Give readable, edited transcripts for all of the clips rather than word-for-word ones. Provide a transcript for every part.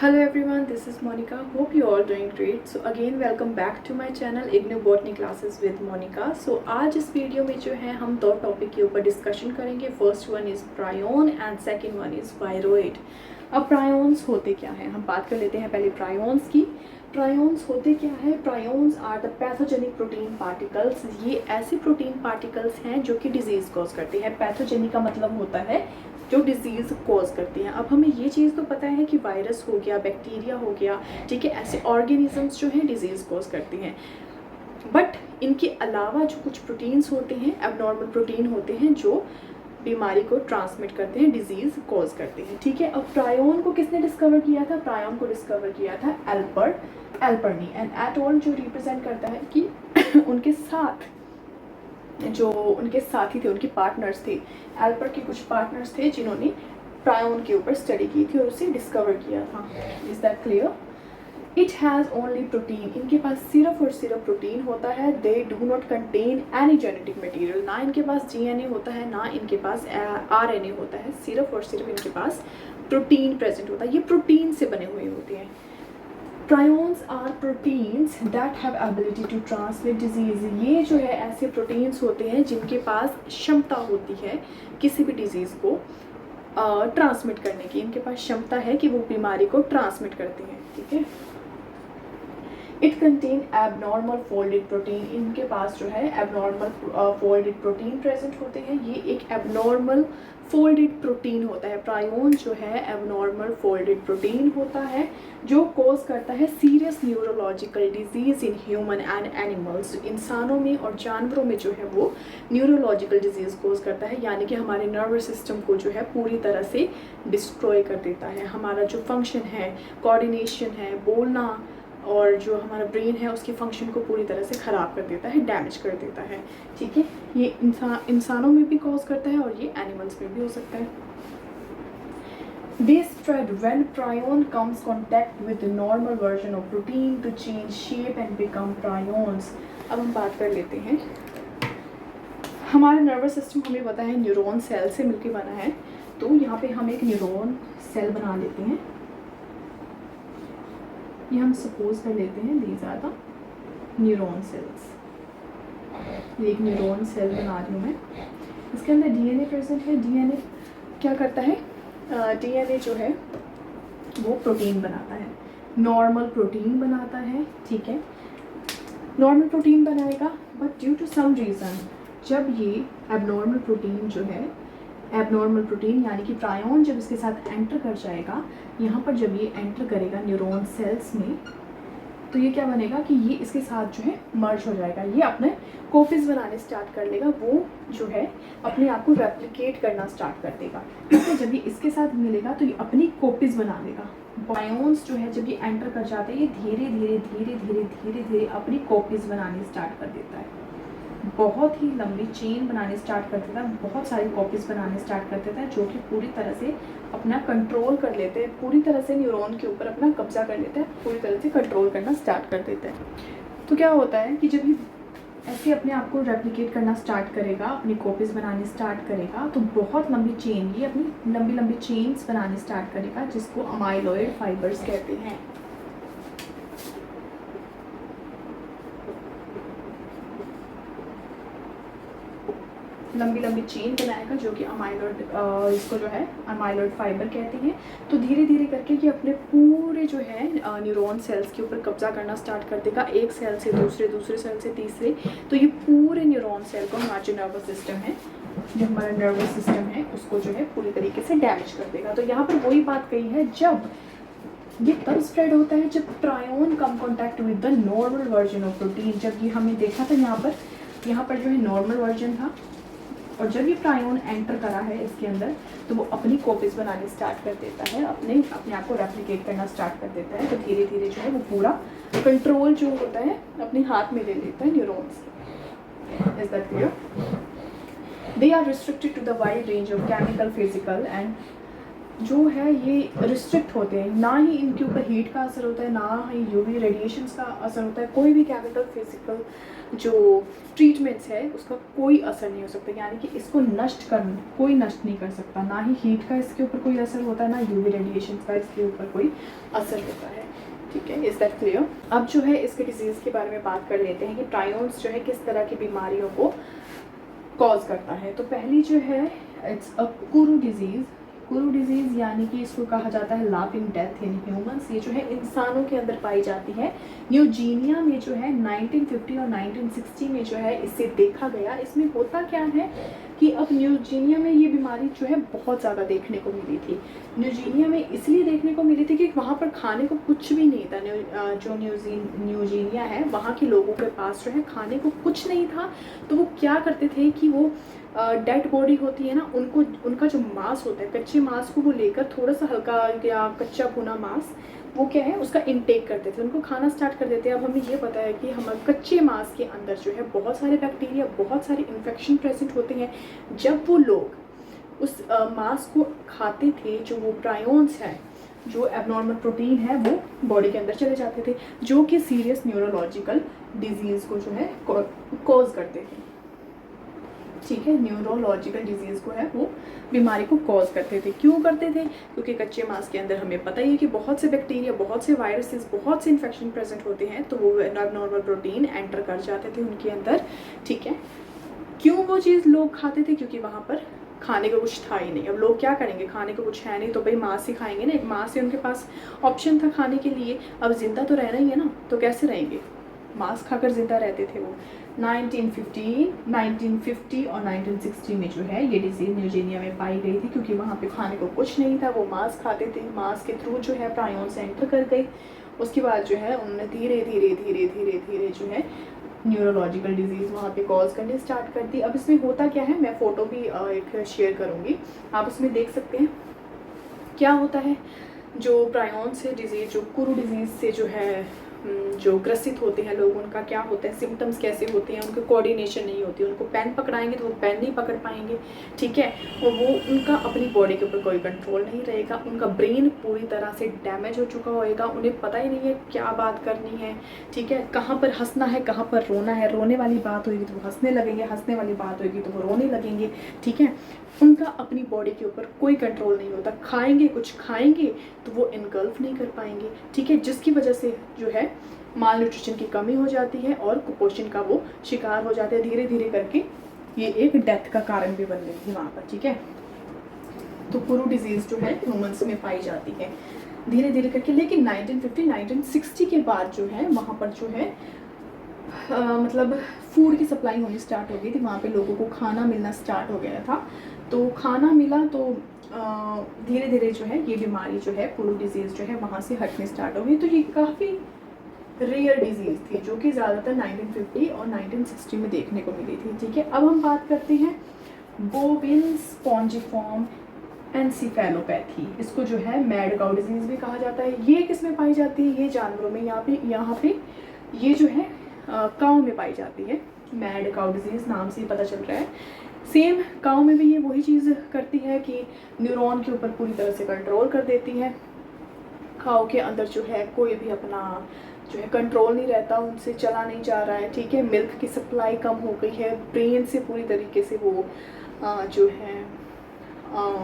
Hello everyone, this is Monica. Hope you all doing great. So again welcome back to my channel Ignu Botany Classes with Monica. So आज इस video में जो है हम दो topic के ऊपर डिस्कशन करेंगे. First one is prion and second one is viroid. अब प्रायोन्स होते क्या हैं, हम बात कर लेते हैं पहले प्रायोन्स की. प्रायोन्स होते क्या है? Prions are the pathogenic protein particles. ये ऐसे प्रोटीन पार्टिकल्स हैं जो कि डिजीज़ कॉज करते हैं. पैथोजेनिक का मतलब होता है जो डिजीज़ कॉज करती हैं. अब हमें ये चीज़ तो पता है कि वायरस हो गया, बैक्टीरिया हो गया, ठीक है, ऐसे ऑर्गेनिजम्स जो हैं डिजीज़ कॉज करती हैं. बट इनके अलावा जो कुछ प्रोटीन्स होते हैं, एबनॉर्मल प्रोटीन होते हैं जो बीमारी को ट्रांसमिट करते हैं, डिजीज़ कॉज करते हैं. ठीक है. अब प्रायोन को किसने डिस्कवर किया था? प्रायोन को डिस्कवर किया था एल्बर्नी एंड एट ऑल, जो रिप्रेजेंट करता है कि उनके साथ जो उनके साथी थे, उनके पार्टनर्स थे. एल्बर्ट के कुछ पार्टनर्स थे जिन्होंने प्रायोन के ऊपर स्टडी की थी और उसे डिस्कवर किया था. Is that clear? It has only protein. इनके पास सिर्फ और सिर्फ प्रोटीन होता है. They do not contain any genetic material. ना इनके पास DNA होता है, ना इनके पास RNA होता है. सिर्फ और सिर्फ इनके पास प्रोटीन प्रेजेंट होता है. ये प्रोटीन से बने हुए होते हैं. Prions are proteins that have ability to transmit disease. ये जो है ऐसे प्रोटीन्स होते हैं जिनके पास क्षमता होती है किसी भी डिजीज़ को ट्रांसमिट करने की. इनके पास क्षमता है कि वो बीमारी को ट्रांसमिट करते हैं. ठीक है. It contain abnormal folded protein. इनके पास जो है एबनॉर्मल फोल्डेड प्रोटीन प्रेजेंट होते हैं. ये एक एबनॉर्मल फोल्डेड प्रोटीन होता है. प्रायोन जो है एबनॉर्मल फोल्डेड प्रोटीन होता है जो कोज करता है serious neurological disease in human and animals. इंसानों में और जानवरों में जो है वो न्यूरोलॉजिकल डिजीज़ कोज करता है, यानी कि हमारे नर्वस सिस्टम को जो है पूरी तरह से डिस्ट्रॉय कर देता है. हमारा जो फंक्शन है, कोऑर्डिनेशन है, बोलना और जो हमारा ब्रेन है उसके फंक्शन को पूरी तरह से ख़राब कर देता है, डैमेज कर देता है. ठीक है. ये इंसानों में भी कॉज करता है और ये एनिमल्स में भी हो सकता है. They spread when prion comes contact with the normal version of protein to change shape and become prions. अब हम बात कर लेते हैं. हमारा नर्वस सिस्टम हमें पता है न्यूरॉन सेल से मिलकर बना है. तो यहाँ पे हम एक न्यूरॉन सेल बना लेते हैं. ये हम सपोज कर लेते हैं these are the neuron cells. ये एक न्यूरॉन सेल बना रही हूँ मैं. इसके अंदर DNA प्रेजेंट है. DNA क्या करता है? DNA जो है वो प्रोटीन बनाता है, नॉर्मल प्रोटीन बनाता है. ठीक है. नॉर्मल प्रोटीन बनाएगा, but due to some reason जब ये एबनॉर्मल प्रोटीन जो है, एबनॉर्मल प्रोटीन यानी कि प्रायोन जब इसके साथ एंटर कर जाएगा, यहाँ पर जब ये एंटर करेगा न्यूरॉन सेल्स में, तो ये क्या बनेगा कि ये इसके साथ जो है मर्ज हो जाएगा. ये अपने कॉपीज़ बनाने स्टार्ट कर लेगा. वो जो है अपने आप को रेप्लिकेट करना स्टार्ट कर देगा. तो जब ये इसके साथ मिलेगा तो ये अपनी कॉपीज़ बना लेगा. प्रायोन्स जो है जब ये एंटर कर जाते हैं, ये धीरे धीरे धीरे धीरे धीरे धीरे अपनी कॉपीज़ बनाने स्टार्ट कर देता है. बहुत ही लंबी चेन बनाने स्टार्ट कर देता है, बहुत सारी कॉपीज़ बनाने स्टार्ट कर देता है, जो कि पूरी तरह से अपना कंट्रोल कर लेते हैं, पूरी तरह से न्यूरॉन के ऊपर अपना कब्जा कर लेते हैं, पूरी तरह से कंट्रोल करना स्टार्ट कर देता है. तो क्या होता है कि जब ये ऐसे अपने आप को रेप्लिकेट करना स्टार्ट करेगा, अपनी कॉपीज़ बनाने स्टार्ट करेगा, तो बहुत लंबी चेन, ये अपनी लंबी लंबी चेन्स बनाने स्टार्ट करेगा, जिसको अमाइलॉइड फाइबर्स कहते हैं. लंबी लंबी चेन बनाएगा जो कि अमाइलॉइड, इसको जो है अमाइलॉइड फाइबर कहते हैं. तो धीरे धीरे करके ये अपने पूरे जो है न्यूरॉन सेल्स के ऊपर कब्जा करना स्टार्ट कर देगा, एक सेल से दूसरे, दूसरे सेल से तीसरे. तो ये पूरे न्यूरॉन सेल को, हमारा जो नर्वस सिस्टम है, जो हमारा नर्वस सिस्टम है उसको जो है पूरी तरीके से डैमेज कर देगा. तो यहाँ पर वही बात कही है, जब ये तब स्प्रेड होता है जब prion come contact with the normal version of protein. जब ये हमने देखा था यहाँ पर जो है नॉर्मल वर्जन था, और जब ये प्रायोन एंटर करा है इसके अंदर, तो वो अपनी कॉपीज़ बनाने स्टार्ट कर देता है, अपने आप को रेप्लिकेट करना स्टार्ट कर देता है. तो धीरे धीरे जो है वो पूरा कंट्रोल जो होता है अपने हाथ में ले लेता है neurons. Is that clear? They are restricted to the wide range of chemical, physical and जो है ये रिस्ट्रिक्ट होते हैं, ना ही इनके ऊपर हीट का असर होता है, ना ही यूवी रेडिएशंस का असर होता है, कोई भी केमिकल फिजिकल जो ट्रीटमेंट्स है उसका कोई असर नहीं हो सकता, यानी कि इसको कोई नष्ट नहीं कर सकता, ना ही हीट का इसके ऊपर कोई असर होता है, ना यूवी रेडिएशन का इसके ऊपर कोई असर होता है। ठीक है, इज दैट क्लियर? अब जो है इसके डिजीज़ के बारे में बात कर लेते हैं कि प्रायोन्स जो है किस तरह की बीमारियों को कॉज करता है। तो पहली जो है इट्स अ कुरु डिजीज़। कुरु डिजीज़ यानी कि इसको कहा जाता है लाफिंग डेथ इन ह्यूमंस। ये जो है इंसानों के अंदर पाई जाती है। न्यूजीनिया में जो है 1950 और 1960 में जो है इसे देखा गया। इसमें होता क्या है कि अब न्यूजीनिया में ये बीमारी जो है बहुत ज़्यादा देखने को मिली थी। न्यूजीनिया में इसलिए देखने को मिली थी कि वहाँ पर खाने को कुछ भी नहीं था। जो न्यूजीनिया है वहाँ के लोगों के पास जो है खाने को कुछ नहीं था। तो वो क्या करते थे कि वो डेड बॉडी होती है ना, उनका जो मांस होता है, कच्चे मांस को वो लेकर थोड़ा सा हल्का या कच्चा भुना मांस वो क्या है उसका इंटेक करते थे, उनको खाना स्टार्ट कर देते हैं। अब हमें ये पता है कि हमारे कच्चे मांस के अंदर जो है बहुत सारे बैक्टीरिया, बहुत सारे इन्फेक्शन प्रेजेंट होते हैं। जब वो लोग उस मांस को खाते थे, जो वो प्रायोन्स है, जो एबनॉर्मल प्रोटीन है, वो बॉडी के अंदर चले जाते थे, जो कि सीरियस न्यूरोलॉजिकल डिजीज़ को जो है कॉज करते थे। ठीक है, न्यूरोलॉजिकल डिजीज़ को है वो बीमारी को कॉज करते थे। क्यों करते थे? क्योंकि कच्चे मांस के अंदर हमें पता ही है कि बहुत से बैक्टीरिया, बहुत से वायरसेस, बहुत से इन्फेक्शन प्रेजेंट होते हैं, तो वो एबनॉर्मल प्रोटीन एंटर कर जाते थे उनके अंदर। ठीक है, क्यों वो चीज़ लोग खाते थे? क्योंकि वहाँ पर खाने को कुछ था ही नहीं। अब लोग क्या करेंगे, खाने को कुछ है नहीं तो भाई मांस ही खाएंगे ना। एक मांस ही उनके पास ऑप्शन था खाने के लिए। अब जिंदा तो रहना ही है ना, तो कैसे रहेंगे? मांस खाकर जिंदा रहते थे वो। 1950 और 1960 में जो है ये डिजीज़ न्यूजीनिया में पाई गई थी, क्योंकि वहाँ पे खाने को कुछ नहीं था। वो मांस खाते थे, मांस के थ्रू जो है प्रायोन्स एंटर कर गई। उसके बाद जो है उन्होंने धीरे धीरे जो है न्यूरोलॉजिकल डिजीज़ वहाँ पे कॉज करने स्टार्ट कर दी। अब इसमें होता क्या है, मैं फ़ोटो भी एक शेयर करूँगी, आप उसमें देख सकते हैं क्या होता है। जो प्रायोन्स है डिजीज़, जो कुरु डिजीज़ से जो है जो ग्रसित होते हैं लोग, उनका क्या होता है, सिम्टम्स कैसे होते हैं, उनकी कोऑर्डिनेशन नहीं होती। उनको पेन पकड़ाएंगे तो वो पेन नहीं पकड़ पाएंगे। ठीक है, और वो उनका अपनी बॉडी के ऊपर कोई कंट्रोल नहीं रहेगा। उनका ब्रेन पूरी तरह से डैमेज हो चुका होएगा। उन्हें पता ही नहीं है क्या बात करनी है। ठीक है, कहाँ पर हंसना है, कहाँ पर रोना है। रोने वाली बात होगी तो वो हंसने लगेंगे, हंसने वाली बात होगी तो वो रोने लगेंगे। ठीक है, उनका अपनी बॉडी के ऊपर कोई कंट्रोल नहीं होता। खाएंगे, कुछ खाएंगे तो वो इनगल्फ नहीं कर पाएंगे। ठीक है, जिसकी वजह से जो है माल न्यूट्रिशन की कमी हो जाती है और कुपोषण का वो शिकार हो जाते हैं। धीरे धीरे करके ये एक डेथ का कारण भी बन गई थी वहाँ पर। ठीक है, तो कुरु डिजीज़ जो है ह्यूमंस में पाई जाती है धीरे धीरे करके। लेकिन 1950-1960 के बाद जो है वहाँ पर जो है मतलब फूड की सप्लाई होनी स्टार्ट हो गई थी। वहाँ पे लोगों को खाना मिलना स्टार्ट हो गया था। तो खाना मिला तो धीरे धीरे जो है ये बीमारी जो है, कुरु डिजीज़ जो है, वहाँ से हटने स्टार्ट हो गई। तो ये काफ़ी रेयर डिजीज़ थी, जो कि ज़्यादातर 1950 और 1960 में देखने को मिली थी। ठीक है, अब हम बात करते हैं बोविन स्पॉन्जिफॉर्म एनसीफेलोपैथी। इसको जो है मैड काउ डिजीज़ भी कहा जाता है। ये किस में पाई जाती है? ये जानवरों में। यहाँ पे ये जो है काऊ में पाई जाती है। मैड काउ डिजीज़ नाम से ही पता चल रहा है। सेम काऊ में भी ये वही चीज़ करती है कि न्यूरॉन के ऊपर पूरी तरह से कंट्रोल कर देती है। काऊ के अंदर जो है कोई भी अपना जो है कंट्रोल नहीं रहता, उनसे चला नहीं जा रहा है। ठीक है, मिल्क की सप्लाई कम हो गई है। ब्रेन से पूरी तरीके से वो जो है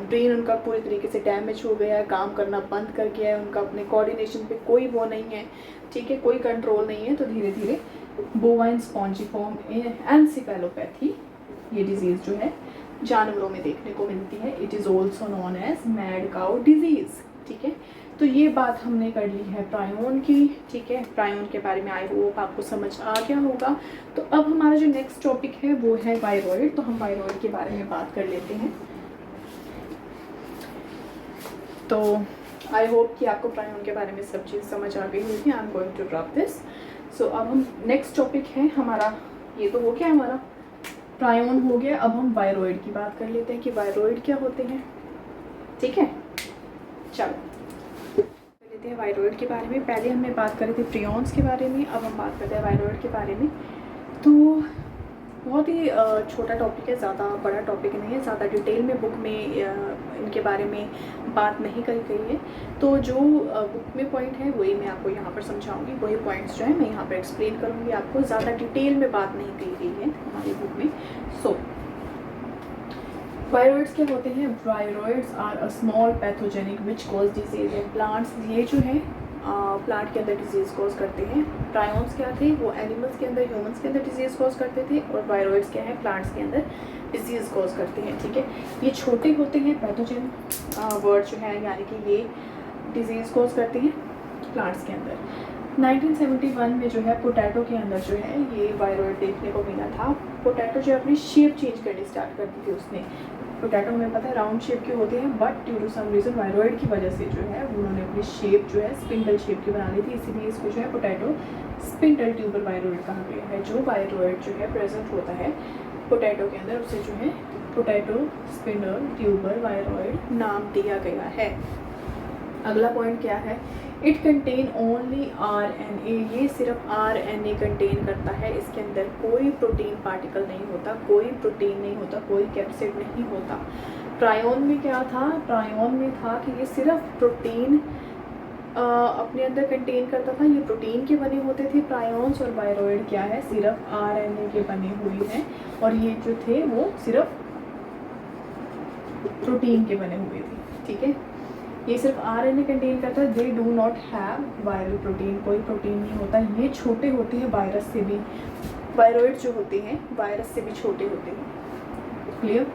ब्रेन उनका पूरी तरीके से डैमेज हो गया है, काम करना बंद कर गया है। उनका अपने कोऑर्डिनेशन पे कोई वो नहीं है। ठीक है, कोई कंट्रोल नहीं है। तो धीरे धीरे बोवाइन स्पॉन्जिफॉर्म एनसेफेलोपैथी ये डिजीज़ जो है जानवरों में देखने को मिलती है। It is also known as mad cow disease. ठीक है, तो ये बात हमने कर ली है प्रायोन की। ठीक है, प्रायोन के बारे में आई होप आपको समझ आ गया होगा। तो अब हमारा जो नेक्स्ट टॉपिक है वो है वायरॉइड। तो हम वायरॉइड के बारे में बात कर लेते हैं। तो आई होप कि आपको प्रायोन के बारे में सब चीज़ समझ आ गई होगी। I am going to drop this. So अब हम नेक्स्ट टॉपिक है हमारा, ये तो हो गया हमारा प्रायोन हो गया। अब हम वायरॉइड की बात कर लेते हैं कि वायरॉइड क्या होते हैं। ठीक है, चलो लेते हैं वायरॉइड के बारे में। पहले हमने बात करी थी प्रियॉन्स के बारे में, अब हम बात करते हैं वायरॉइड के बारे में। तो बहुत ही छोटा टॉपिक है, ज़्यादा बड़ा टॉपिक नहीं है। ज़्यादा डिटेल में बुक में इनके बारे में बात नहीं करी गई है। तो जो बुक में पॉइंट है वही मैं आपको यहाँ पर समझाऊंगी, वही पॉइंट्स जो है मैं यहाँ पर एक्सप्लेन करूँगी आपको। ज़्यादा डिटेल में बात नहीं की गई है हमारी बुक में। सो वायरॉइड्स क्या होते हैं? Viroids are a small pathogenic which cause disease in plants. ये जो है प्लांट के अंदर डिजीज़ कॉज करते हैं। प्रायोन्स क्या थे? वो एनिमल्स के अंदर, ह्यूमंस के अंदर डिजीज़ कॉज करते थे, और वायरॉइड्स क्या है? प्लांट्स के अंदर डिजीज़ कॉज करते हैं। ठीक है, ये छोटे होते हैं, पैथोजेन वर्ड जो है, यानी कि ये डिजीज़ कॉज करते हैं प्लांट्स के अंदर। 1971 में जो है पोटैटो के अंदर जो है ये वायरॉइड देखने को मिला था। पोटैटो जो अपनी शेप चेंज करनी स्टार्ट कर दी थी उसने। पोटैटो हमें पता है राउंड शेप के होते हैं, but due to some reason viroid की वजह से जो है उन्होंने अपनी शेप जो है स्पिंडल शेप की बना ली थी, इसीलिए इसको जो है पोटैटो स्पिंडल ट्यूबर वायरॉइड कहा गया है। जो वायरॉइड जो है प्रेजेंट होता है पोटैटो के अंदर, उसे जो है पोटैटो स्पिंडल ट्यूबर वायरॉइड नाम दिया गया है। अगला पॉइंट क्या है? It contain only RNA। ये सिर्फ RNA कंटेन करता है, इसके अंदर कोई प्रोटीन पार्टिकल नहीं होता, कोई प्रोटीन नहीं होता, कोई कैप्सिड नहीं होता। प्रायोन में क्या था? प्रायोन में था कि ये सिर्फ प्रोटीन अपने अंदर कंटेन करता था, ये प्रोटीन के बने होते थे प्रायोन्स। और वायरॉइड क्या है? सिर्फ RNA के बने हुए हैं, और ये जो थे वो सिर्फ प्रोटीन के बने हुए थे। ठीक है, ये सिर्फ RNA कंटेन करता है। They do not have viral protein, कोई प्रोटीन नहीं होता। ये छोटे होते हैं वायरस से भी, वायरॉइड जो होते हैं वायरस से भी छोटे होते हैं। क्लियर?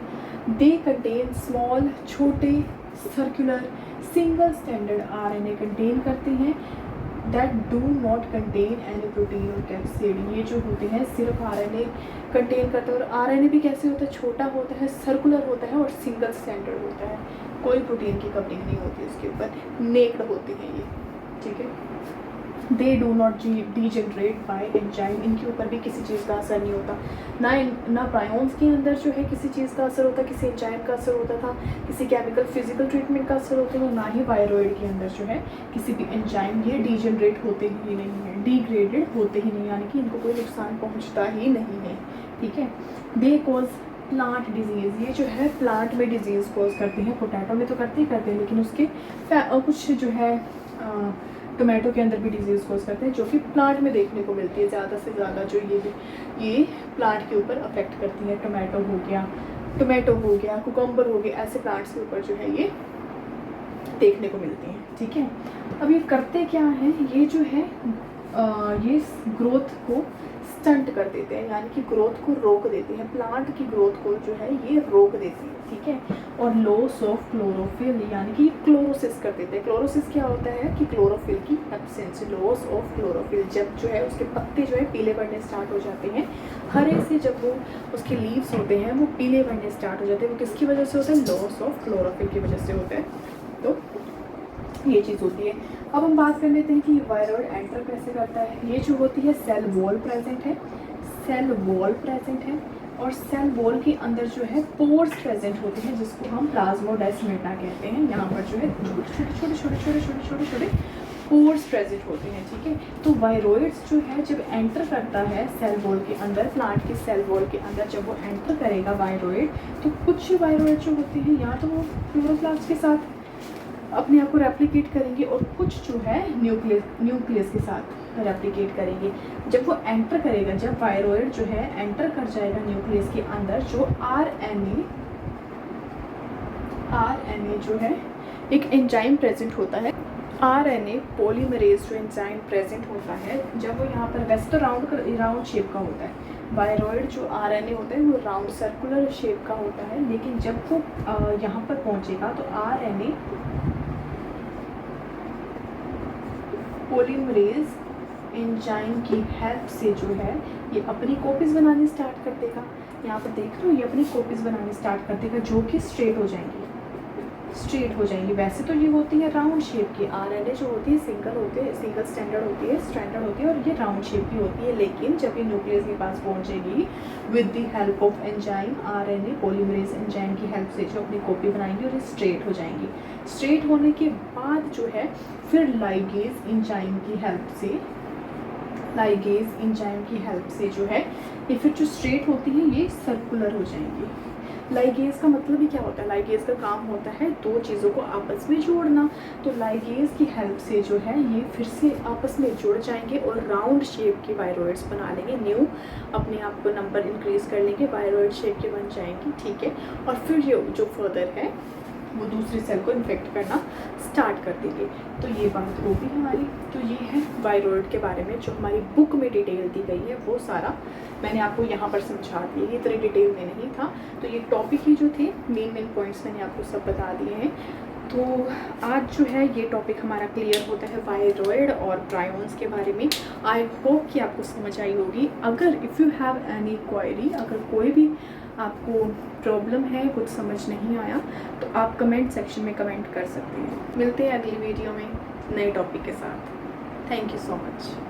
दे कंटेन स्मॉल, छोटे, circular, single standard RNA contain करते हैं। That do not contain any protein और कैप्सिड। ये जो होते हैं सिर्फ RNA कंटेन करते हैं, और RNA भी कैसे होता है? छोटा होता है, सर्कुलर होता है, और सिंगल स्टैंडर्ड होता है। कोई प्रोटीन की कवरिंग नहीं होती उसके ऊपर, नेक्ड होते हैं ये। ठीक है, they do not degenerate bye enzyme. इनके ऊपर भी किसी चीज़ का असर नहीं होता, ना प्रायोन्स के अंदर जो है किसी चीज़ का असर होता, किसी एंजाइम का असर होता था, किसी केमिकल फिजिकल ट्रीटमेंट का असर होता है, ना ही वायरॉइड के अंदर जो है किसी भी एंजाइम ये डीजेनरेट होते ही नहीं है, डिग्रेडेड होते ही नहीं, यानी कि इनको कोई नुकसान पहुँचता ही नहीं है। ठीक है, दे कॉज प्लांट डिजीज़। ये जो है प्लांट में डिजीज़ कॉज करते हैं। पोटैटो में तो करते ही करते हैं, लेकिन उसके कुछ जो है टोमेटो के अंदर भी डिजीज़ कॉज करते हैं, जो कि प्लांट में देखने को मिलती है ज़्यादा से ज़्यादा। जो ये प्लांट के ऊपर अफेक्ट करती है। टोमेटो हो गया, कुकम्बर हो गया, ऐसे प्लांट्स के ऊपर जो है ये देखने को मिलती हैं। ठीक है, अब ये करते क्या हैं? ये जो है ये ग्रोथ को स्टंट कर देते हैं, यानी कि ग्रोथ को रोक देते हैं, प्लांट की ग्रोथ को जो है ये रोक देती है। ठीक है, और लॉस ऑफ क्लोरोफिल, यानी कि क्लोरोसिस कर देते हैं। क्लोरोसिस क्या होता है? कि क्लोरोफिल की एब्सेंस। लॉस ऑफ क्लोरोफिल, जब जो है उसके पत्ते जो है पीले पड़ने स्टार्ट हो जाते हैं, हरे से जब वो उसके लीव्स होते हैं वो पीले पड़ने स्टार्ट हो जाते हैं, वो किसकी वजह से होता है? लॉस ऑफ क्लोरोफिल की वजह से होता है। तो ये चीज़ होती है। अब हम बात कर लेते हैं कि वायरॉइड एंटर कैसे करता है। ये जो होती है सेल वॉल प्रेजेंट है, सेल वॉल प्रेजेंट है, और सेल वॉल के अंदर जो है पोर्स प्रेजेंट होते हैं, जिसको हम प्लाज्मोडेस्माटा कहते हैं। यहाँ पर जो है छोटे पोर्स प्रेजेंट होते हैं। ठीक है, तो वायरॉइड्स जो है जब एंटर करता है सेल वॉल के अंदर, प्लांट के सेल वॉल के अंदर जब वो एंटर करेगा वायरॉइड, तो कुछ वायरॉइड जो होते हैं या तो वो क्लोरोप्लास्ट के साथ अपने आप को रेप्लिकेट करेंगे, और कुछ जो है न्यूक्लियस के साथ रेप्लिकेट करेंगे। जब वो एंटर करेगा, जब वायरॉइड जो है एंटर कर जाएगा न्यूक्लियस के अंदर, जो आरएनए जो है एक एंजाइम प्रेजेंट होता है, RNA पॉलीमरेज जो एंजाइम प्रेजेंट होता है, जब वो यहाँ पर वेस्ट राउंड शेप का होता है। वायरॉइड जो RNA होता है वो राउंड सर्कुलर शेप का होता है, लेकिन जब वो यहाँ पर पहुँचेगा तो RNA पॉलीमरेज एंजाइम की हेल्प से जो है ये अपनी कॉपीज़ बनानी स्टार्ट कर देगा। यहाँ पर देख लो, ये अपनी कॉपीज़ बनानी स्टार्ट कर देगा, जो कि स्ट्रेट हो जाएंगी। वैसे तो ये होती है राउंड शेप की, RNA जो होती है सिंगल स्टैंडर्ड होती है, और ये राउंड शेप की होती है। लेकिन जब ये न्यूक्लियस के पास पहुंचेगी, with the help of enzyme, RNA polymerase enzyme की हेल्प से जो अपनी कॉपी बनाएंगी और ये स्ट्रेट हो जाएंगी। स्ट्रेट होने के बाद जो है फिर लाइगेज एंजाइम की हेल्प से जो है ये फिर जो स्ट्रेट होती है ये सर्कुलर हो जाएंगी। लाइगेज का मतलब ही क्या होता है? लाइगेज का काम होता है दो चीज़ों को आपस में जोड़ना। तो लाइगेज की हेल्प से जो है ये फिर से आपस में जुड़ जाएंगे और राउंड शेप के वायरॉइड्स बना लेंगे, न्यू अपने आप को नंबर इंक्रीज़ कर लेंगे, वायरॉइड शेप के बन जाएंगी, ठीक है। और फिर ये जो फर्दर है वो दूसरी सेल को इन्फेक्ट करना स्टार्ट कर देंगे। तो ये बात होगी हमारी। तो ये है वायरॉइड के बारे में जो हमारी बुक में डिटेल दी गई है, वो सारा मैंने आपको यहाँ पर समझा दिया। ये इतनी डिटेल में नहीं था, तो ये टॉपिक ही जो थे मेन पॉइंट्स मैंने आपको सब बता दिए हैं। तो आज जो है ये टॉपिक हमारा क्लियर होता है वायरॉइड और प्रायोन्स के बारे में। आई होप कि आपको समझ आई होगी। अगर if you have any query, अगर कोई भी आपको प्रॉब्लम है, कुछ समझ नहीं आया, तो आप कमेंट सेक्शन में कमेंट कर सकते हैं। मिलते हैं अगली वीडियो में नए टॉपिक के साथ। Thank you so much.